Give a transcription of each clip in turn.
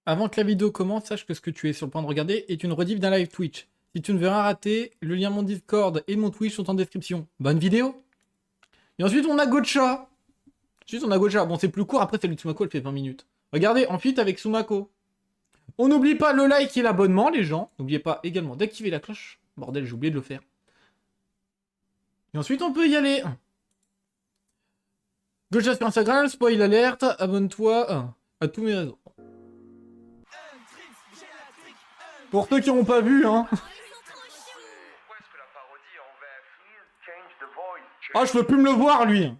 Avant que la vidéo commence, sache que ce que tu es sur le point de regarder est une rediff d'un live Twitch. Si tu ne veux rien rater, le lien de mon Discord et mon Twitch sont en description. Bonne vidéo. Et ensuite, on a Gotcha. Bon, c'est plus court, après, celle de Sumako, elle fait 20 minutes. Regardez, en feat avec Sumako. On n'oublie pas le like et l'abonnement, les gens. N'oubliez pas également d'activer la cloche. Bordel, j'ai oublié de le faire. Et ensuite, on peut y aller. Gotcha sur Instagram, spoil alerte, abonne-toi à tous mes réseaux. Pour ceux qui n'ont pas vu, hein. Ah, je peux plus me le voir, lui.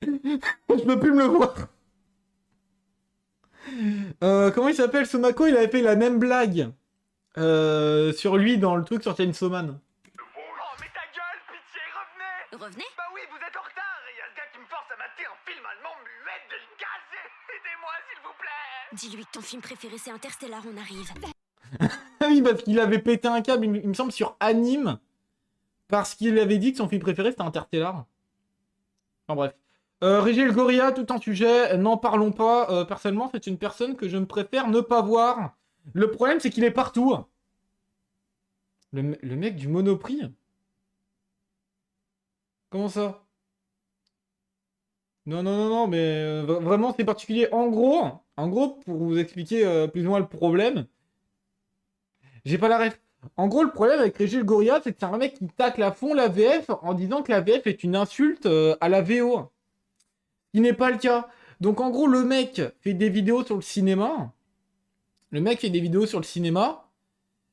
Je peux plus me le voir. Comment il s'appelle, Sumako? Il avait fait la même blague sur lui dans le truc sur Chainsaw Man. Oh mais ta gueule, pitié, revenez! Revenez? Bah oui, vous êtes en retard et y a ce gars qui me force à mater un film allemand muet délicate. Aidez-moi s'il vous plaît! Dis-lui que ton film préféré c'est Interstellar, on arrive. Ah oui, parce qu'il avait pété un câble, il me semble, sur Anime. Parce qu'il avait dit que son film préféré c'était Interstellar. Enfin bref. Régel Gorilla, tout un sujet, n'en parlons pas. Personnellement, c'est une personne que je me préfère ne pas voir. Le problème, c'est qu'il est partout. Le mec du Monoprix. Comment ça? Non, mais vraiment, c'est particulier. En gros, pour vous expliquer plus ou moins le problème, j'ai pas la ref. En gros, le problème avec Régel Gorilla, c'est que c'est un mec qui tacle à fond la VF en disant que la VF est une insulte à la VO. Ce qui n'est pas le cas. Donc en gros, le mec fait des vidéos sur le cinéma.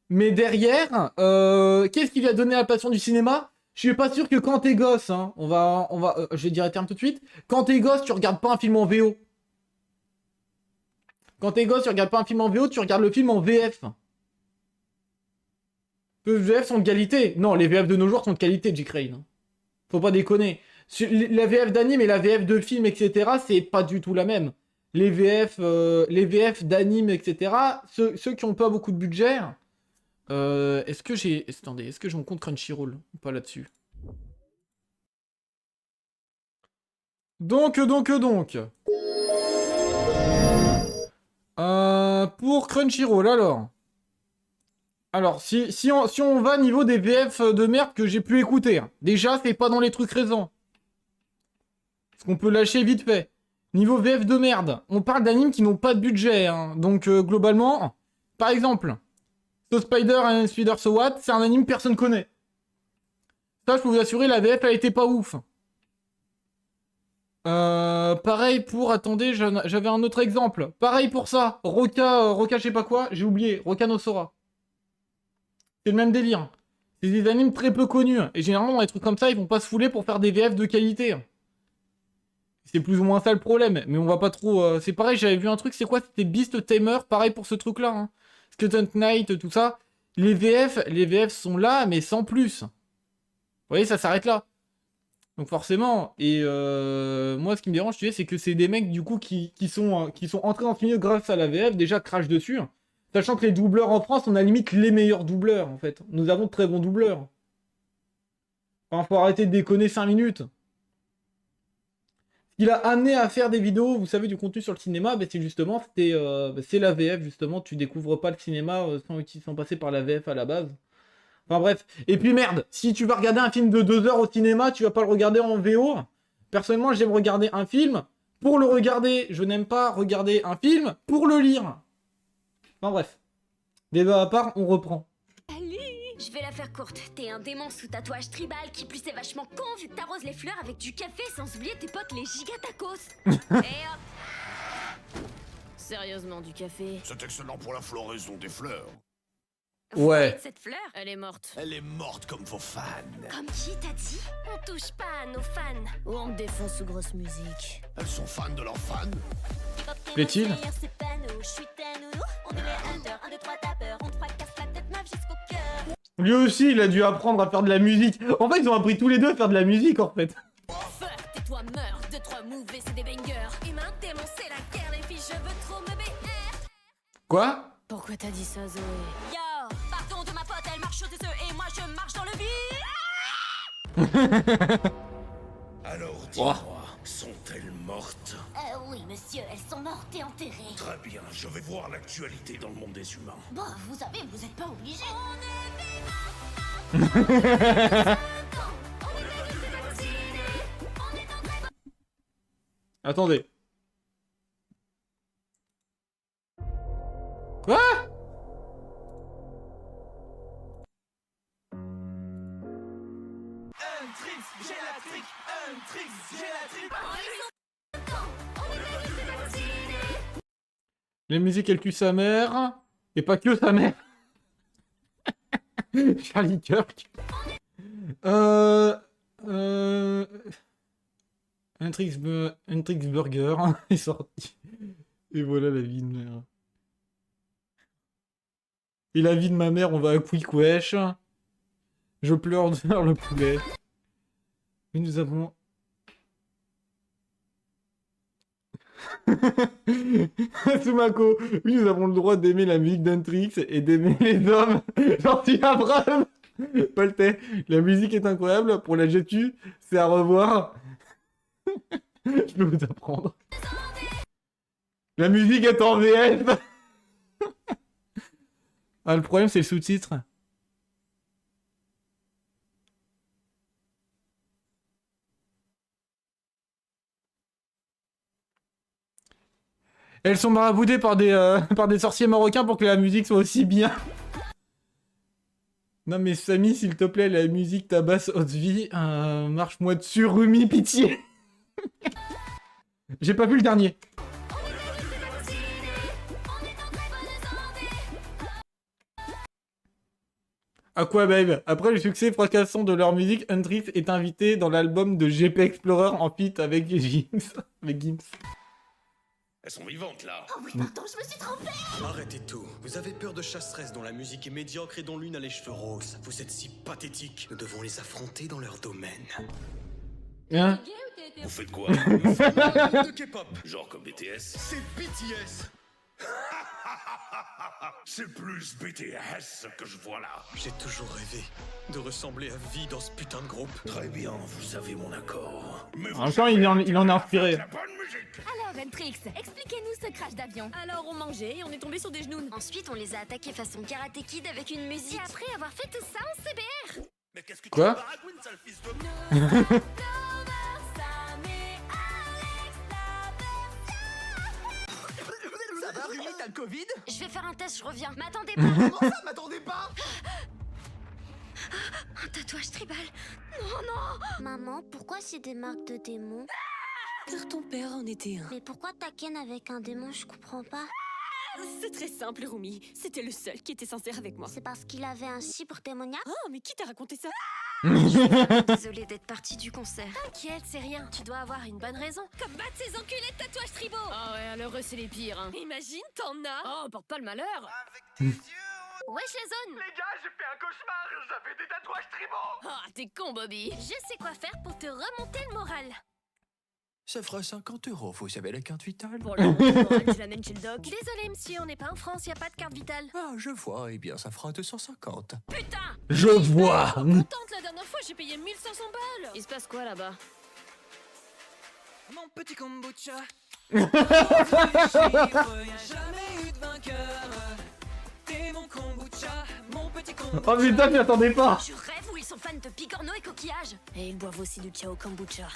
Mais derrière, qu'est-ce qui lui a donné la passion du cinéma? Je suis pas sûr que quand t'es gosse, hein, je vais dire un terme tout de suite. Quand t'es gosse, tu regardes pas un film en VO. Quand t'es gosse, tu regardes pas un film en VO, tu regardes le film en VF. Les VF sont de qualité. Non, les VF de nos jours sont de qualité, J-Crane. Faut pas déconner. La VF d'anime et la VF de film, etc., c'est pas du tout la même. Les VF d'anime, etc., ceux qui ont pas beaucoup de budget... est-ce que j'ai mon compte Crunchyroll ou pas là-dessus? Donc. Pour Crunchyroll, alors. Alors, si on va niveau des VF de merde que j'ai pu écouter, hein. Déjà, c'est pas dans les trucs récents. Parce qu'on peut lâcher vite fait. Niveau VF de merde, on parle d'animes qui n'ont pas de budget, hein. Donc, globalement, par exemple... So Spider and Spider So What, c'est un anime que personne connaît. Ça, je peux vous assurer, la VF, elle était pas ouf. Pareil pour... Attendez, j'avais un autre exemple. Pareil pour ça. Roka, je sais pas quoi, j'ai oublié. Roka no Sora. C'est le même délire. C'est des animes très peu connus. Et généralement, dans les trucs comme ça, ils vont pas se fouler pour faire des VF de qualité. C'est plus ou moins ça le problème. Mais on va pas trop... C'est pareil, j'avais vu un truc, c'est quoi? C'était Beast Tamer, pareil pour ce truc-là, hein. Skeleton Knight, tout ça. Les VF sont là, mais sans plus. Vous voyez, ça s'arrête là. Donc forcément, et moi ce qui me dérange, tu sais, c'est que c'est des mecs du coup qui sont entrés dans ce milieu grâce à la VF, déjà crash dessus. Sachant que les doubleurs en France, on a limite les meilleurs doubleurs en fait. Nous avons de très bons doubleurs. Enfin, faut arrêter de déconner 5 minutes. Ce qui l'a amené à faire des vidéos, vous savez, du contenu sur le cinéma, bah, c'est justement, c'est la VF, justement. Tu découvres pas le cinéma sans passer par la VF à la base. Enfin bref. Et puis merde, si tu vas regarder un film de 2 heures au cinéma, tu vas pas le regarder en VO. Personnellement, j'aime regarder un film pour le regarder. Je n'aime pas regarder un film pour le lire. Enfin bref. Débat à part, on reprend. Je vais la faire courte. T'es un démon sous tatouage tribal qui plus est vachement con vu que t'arroses les fleurs avec du café sans oublier tes potes les gigatacos. Et hop. Sérieusement, du café. C'est excellent pour la floraison des fleurs. Vous Ouais. parlez de cette fleur? Elle est morte. Elle est morte comme vos fans. Comme qui t'as dit? On touche pas à nos fans. Ou on te défonce sous grosse musique. Elles sont fans de leurs fans. Plaît-il? C'est pas nous, je suis ta nounou. On est les hunters, 1, 2, 3 tapeurs. On te fracasse la tête meuf jusqu'au cœur. Lui aussi, il a dû apprendre à faire de la musique. En fait, ils ont appris tous les deux à faire de la musique, en fait. Fuck, tais-toi, meurs. 2, 3 moves et c'est des bangers. Humain, démon, c'est la guerre. Les filles, je veux trop me BR. Quoi? Pourquoi t'as dit ça, Zoé? Yo, pardon de ma pote, elle marche sur des œufs et moi je marche dans le vide. Alors dis-moi, sont-elles mortes? Oui. Oui, monsieur, elles sont mortes et enterrées. Très bien, je vais voir l'actualité dans le monde des humains. Bon, vous savez, vous êtes pas obligés. Attendez. Quoi? Les musiques, elle tue sa mère. Et pas que sa mère. Charlie Kirk. Untrix Burger est sorti. Et voilà la vie de mère. Et la vie de ma mère, on va à Quick Wesh. Je pleure vers le poulet. Et nous avons... Sumako, oui, nous avons le droit d'aimer la musique d'Untrix et d'aimer les hommes. Gentil Abraham. Poltais, la musique est incroyable. Pour la GTU, c'est à revoir. Je peux vous apprendre. La musique est en VF. Ah, le problème, c'est le sous-titre. Elles sont maraboutées par des sorciers marocains pour que la musique soit aussi bien. Non mais Samy, s'il te plaît, la musique tabasse haute vie. Marche-moi dessus, Rumi, pitié. J'ai pas vu le dernier. À quoi, babe? Après le succès fracassant de leur musique, Untrix est invité dans l'album de GP Explorer en feat avec Gims. Avec Gims. Elles sont vivantes là. Oh oui, pardon, je me suis trompée. Arrêtez tout. Vous avez peur de chasseresses dont la musique est médiocre et dont l'une a les cheveux roses. Vous êtes si pathétiques. Nous devons les affronter dans leur domaine. Hein? Vous faites quoi? De K-pop. Genre comme BTS? C'est BTS. C'est plus BTS que je vois là. J'ai toujours rêvé de ressembler à vie dans ce putain de groupe. Très bien, vous avez mon accord. Mais En même temps, il en a inspiré. la bonne musique. Alors, Untrix, expliquez-nous ce crash d'avion. Alors on mangeait et on est tombé sur des genoux. Ensuite, on les a attaqués façon Karate Kid avec une musique. Et après avoir fait tout ça, on CBR. Mais qu'est-ce que Quoi? tu baragouines, sale fils de... Ça va, Rumi, t'as le Covid? Je vais faire un test, je reviens. M'attendez pas. Comment ça, m'attendez pas? Un tatouage tribal. Non, non. Maman, pourquoi c'est des marques de démons? Car ton père en était un. Mais pourquoi ta ken avec un démon, je comprends pas. C'est très simple, Rumi. C'était le seul qui était sincère avec moi. C'est parce qu'il avait un chibre démoniaque? Oh, mais qui t'a raconté ça? Désolée d'être partie du concert. T'inquiète, c'est rien. Tu dois avoir une bonne raison. Comme battre ces enculés de tatouages tribaux. Ah ouais, alors eux, c'est les pires, hein. Imagine, t'en as. Oh, porte pas le malheur. Wesh les zones. Les gars, j'ai fait un cauchemar, j'avais des tatouages tribaux. Ah, t'es con, Bobby. Je sais quoi faire pour te remonter le moral. Ça fera 50 €, vous savez, la carte vitale. Pour le moral, tu l'amènes chez le doc. Désolé, monsieur, on n'est pas en France, y a pas de carte vitale. Ah, je vois, eh bien, ça fera 250. Putain. Je vois. Contente, la dernière fois, j'ai payé 1500 balles. Il se passe quoi là-bas? Mon petit kombucha. Jamais eu de vainqueur. T'es mon kombucha, mon petit kombucha. Oh putain, je m'y attendais pas. Je rêve où ils sont fans de pigorneau et coquillages. Et ils boivent aussi du Chao Kombucha.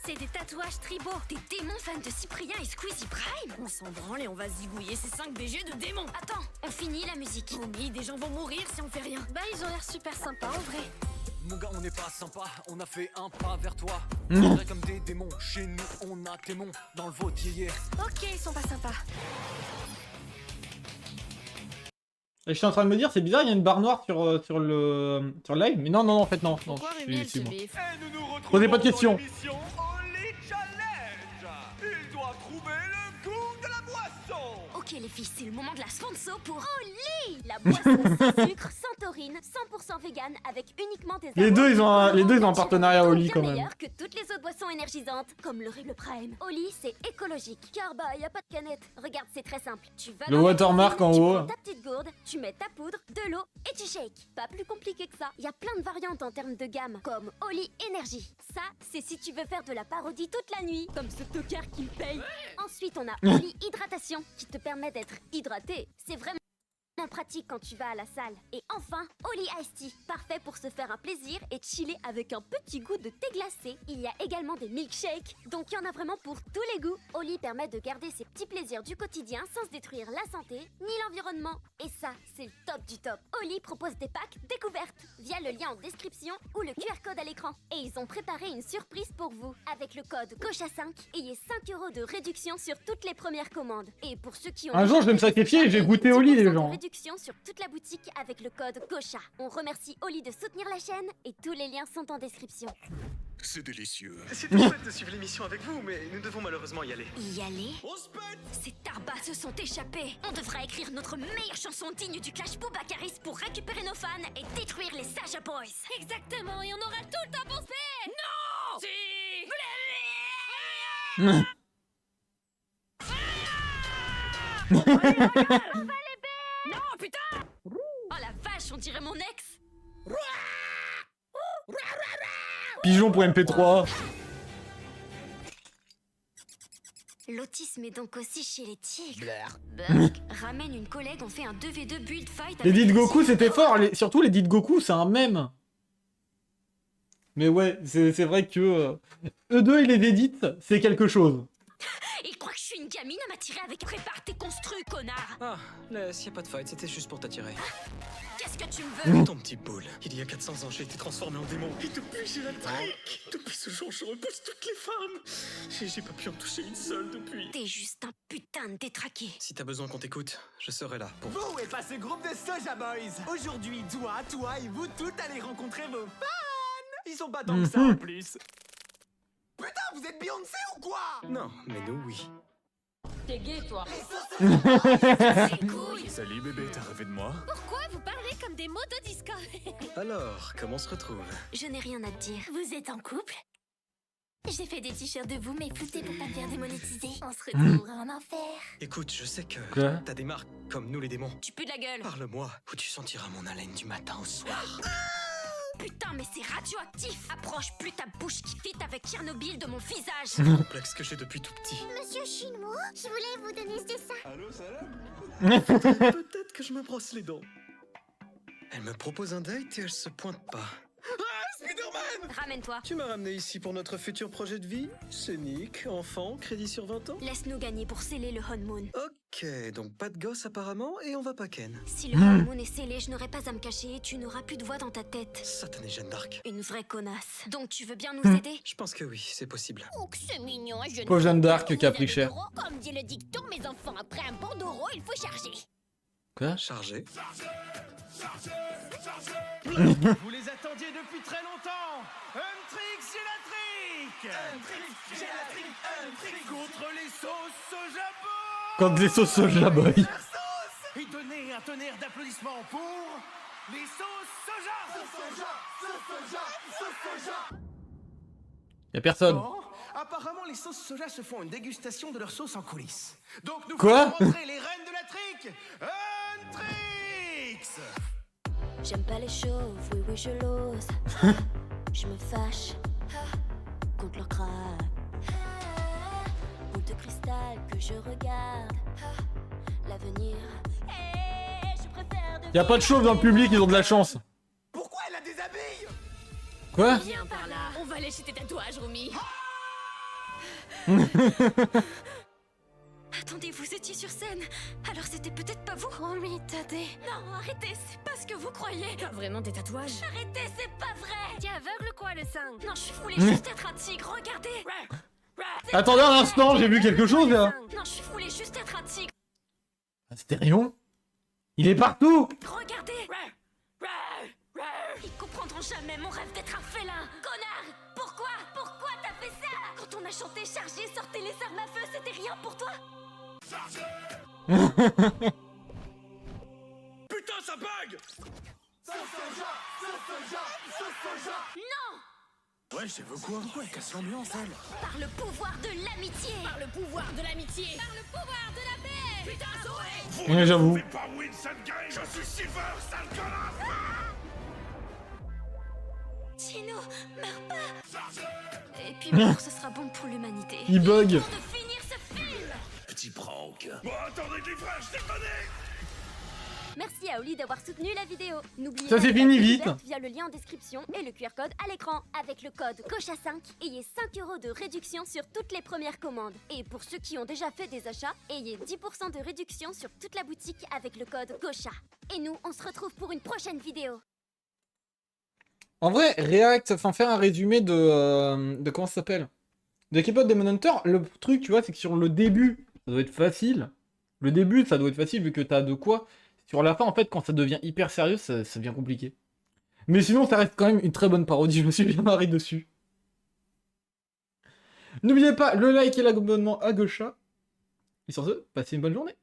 C'est des tatouages tribaux. Des démons fans de Cyprien et Squeezie Prime. On s'en branle et on va zigouiller ces 5 BG de démons. Attends, on finit la musique. Promis, des gens vont mourir si on fait rien. Bah ils ont l'air super sympas en vrai. Mon gars, on n'est pas sympa, on a fait un pas vers toi. On dirait comme des démons, chez nous on a Témon dans le vaudier. Ok, ils sont pas sympas. Et je suis en train de me dire, c'est bizarre, il y a une barre noire sur le live. Mais non, en fait, non. Pourquoi Non, Rémi, elle se moi. biffe? Et nous nous retrouvons Posez pas de questions. dans l'émission Only Challenge. Il doit trouver le goût de la boisson. Ok les filles, c'est le moment de la sponsor pour Oli, la boisson sans sucre, sans taurine, 100% vegan, avec uniquement des Les deux, ils ont un, arômes les deux, ils ont un naturels, partenariat Oli bien quand même. meilleur que toutes les autres boissons énergisantes, comme le Prime. Oli, c'est écologique, car bah, y a pas de canette. Regarde, c'est très simple. Tu vas Le dans la watermark cuisine, en tu haut. prends ta petite gourde, tu mets ta poudre, de l'eau et tu shakes. Pas plus compliqué que ça. Y a plein de variantes en termes de gamme, comme Oli Energy. Ça, c'est si tu veux faire de la parodie toute la nuit, comme ce tocard qui me paye. Ensuite, on a Oli Hydratation, qui te permet d'être hydraté. C'est vraiment pratique quand tu vas à la salle. Et enfin, Oli Iced Tea, parfait pour se faire un plaisir et chiller avec un petit goût de thé glacé. Il y a également des milkshakes, donc il y en a vraiment pour tous les goûts. Oli permet de garder ses petits plaisirs du quotidien sans se détruire la santé ni l'environnement. Et ça, c'est le top du top. Oli propose des packs découvertes via le lien en description ou le QR code à l'écran. Et ils ont préparé une surprise pour vous. Avec le code GAUCHA5, ayez 5 € de réduction sur toutes les premières commandes. Et pour ceux qui ont... Un jour, je vais me sacrifier et j'ai goûté Oli, les gens. Réduction sur toute la boutique avec le code GAUCHA. On remercie Oli de soutenir la chaîne et tous les liens sont en description. C'est délicieux. C'était chouette de suivre l'émission avec vous, mais nous devons malheureusement y aller. Y aller? On se pète! Ces tarbas se sont échappés. On devra écrire notre meilleure chanson digne du Clash Boubacaris pour récupérer nos fans et détruire les Saja Boys. Exactement, et on aura tout le temps pour se faire. Non. Si. Non, putain! Oh la vache, on dirait mon ex! Pigeon pour MP3. L'autisme est donc aussi chez les tigres. Burk, ramène une collègue, on fait un 2v2 build fight. Les avec Dit des Goku, tigres. c'était fort. Surtout les Dit Goku, c'est un mème. Mais ouais, c'est vrai que eux deux et les Védits, c'est quelque chose. Il croit que je suis une gamine à m'attirer avec prépare tes construits, connard! Ah, laisse, y a pas de fight, c'était juste pour t'attirer. Qu'est-ce que tu me veux? Ton petit boule, il y a 400 ans, j'ai été transformé en démon. Et depuis, j'ai la trique. Depuis ce jour, je repousse toutes les femmes. J'ai pas pu en toucher une seule depuis. T'es juste un putain de détraqué. Si t'as besoin qu'on t'écoute, je serai là pour... Vous et pas ce groupe de Soja Boys. Aujourd'hui, toi et vous toutes allez rencontrer vos fans. Ils sont pas tant que ça en plus. Putain, vous êtes Beyoncé ou quoi? Non, mais nous, oui. T'es gay, toi. Salut bébé, t'as rêvé de moi? Pourquoi vous parlez comme des motos disco? Alors, comment on se retrouve? Je n'ai rien à te dire. Vous êtes en couple? J'ai fait des t-shirts de vous, mais floutez pour pas me faire démonétiser. On se retrouvera en enfer. Écoute, je sais que Quoi? t'as des marques comme nous les démons. Tu pues de la gueule. Parle-moi, où tu sentiras mon haleine du matin au soir. Putain, mais c'est radioactif. Approche plus ta bouche qui fit avec Tchernobyl de mon visage. Complexe que j'ai depuis tout petit. Monsieur Chinois, je voulais vous donner ce dessin. Peut-être que je me brosse les dents. Elle me propose un date et elle se pointe pas. Ramène-toi. Tu m'as ramené ici pour notre futur projet de vie? Scénique, enfant, crédit sur 20 ans? Laisse-nous gagner pour sceller le honeymoon. Ok, donc pas de gosse apparemment et on va pas ken. Si le honeymoon est scellé, je n'aurai pas à me cacher et tu n'auras plus de voix dans ta tête. Satané Jeanne d'Arc. Une vraie connasse. Donc tu veux bien nous aider? Je pense que oui, c'est possible. Oh, que c'est mignon, je ne Pauvre Jeanne d'Arc qui a pris cher. Comme dit le dicton, mes enfants, après un bon d'euro, il faut charger. Quoi? Chargé. Vous les attendiez depuis très longtemps. Un trick, j'ai la trick. Un trick, j'ai la trick. Un trick contre les sauces Soja Boys. Quand les sauces Soja Boy. Et donnez un tonnerre d'applaudissements pour les sauces Soja. Y'a personne. Bon, apparemment, les sauces soja se font une dégustation de leur sauce en coulisses. Donc nous Quoi? allons montrer les reines de la trick. Un tricks. J'aime pas les chauves, oui, je l'ose. Je me fâche contre leur crâne. Boule de cristal que je regarde. L'avenir. Je préfère de Y'a pas de chauve dans le public, ils ont de la chance. Pourquoi elle a des habits? Quoi? Viens par là, on va lécher tes tatouages, Rumi. Attendez, vous étiez sur scène. Alors c'était peut-être pas vous. Rumi, t'aider. Non, arrêtez, c'est pas ce que vous croyez. T'as vraiment des tatouages? Arrêtez, c'est pas vrai. T'es aveugle quoi, le sang? Non, je voulais juste être un tigre, regardez. Attendez un instant, j'ai vu quelque chose là. Non, je voulais juste être un tigre, Astérion? Il est partout. regardez. Ils comprendront jamais mon rêve d'être un félin. Connard, pourquoi t'as fait ça? Quand on a chanté chargé, sortez les armes à feu, c'était rien pour toi? Putain, ça bug! Ouais, je veux quoi? Pourquoi elle casse l'ambiance, elle? Par le pouvoir de l'amitié. Par le pouvoir de l'amitié. Par le pouvoir de la paix. Putain, Zoé. Ouais, j'avoue. Mais pas win, sale gars, je suis Silver, sale connard. Tino, meurs pas. Et puis mort, ce sera bon pour l'humanité. Il bug. Il est temps de finir ce film. Petit prank. Bon, attendez les frères, je déconne. Merci à Oli d'avoir soutenu la vidéo. N'oubliez Ça pas s'est de fini liker vite. via le lien en description et le QR code à l'écran. Avec le code COCHA5, ayez 5 € de réduction sur toutes les premières commandes. Et pour ceux qui ont déjà fait des achats, ayez 10% de réduction sur toute la boutique avec le code COCHA. Et nous, on se retrouve pour une prochaine vidéo. En vrai, React, enfin faire un résumé de comment ça s'appelle? De K-pop Demon Hunter, le truc, tu vois, c'est que sur le début, ça doit être facile. Le début, ça doit être facile vu que t'as de quoi. Sur la fin, en fait, quand ça devient hyper sérieux, ça devient compliqué. Mais sinon, ça reste quand même une très bonne parodie. Je me suis bien marré dessus. N'oubliez pas le like et l'abonnement à Gaucha. Et sur ce, passez une bonne journée.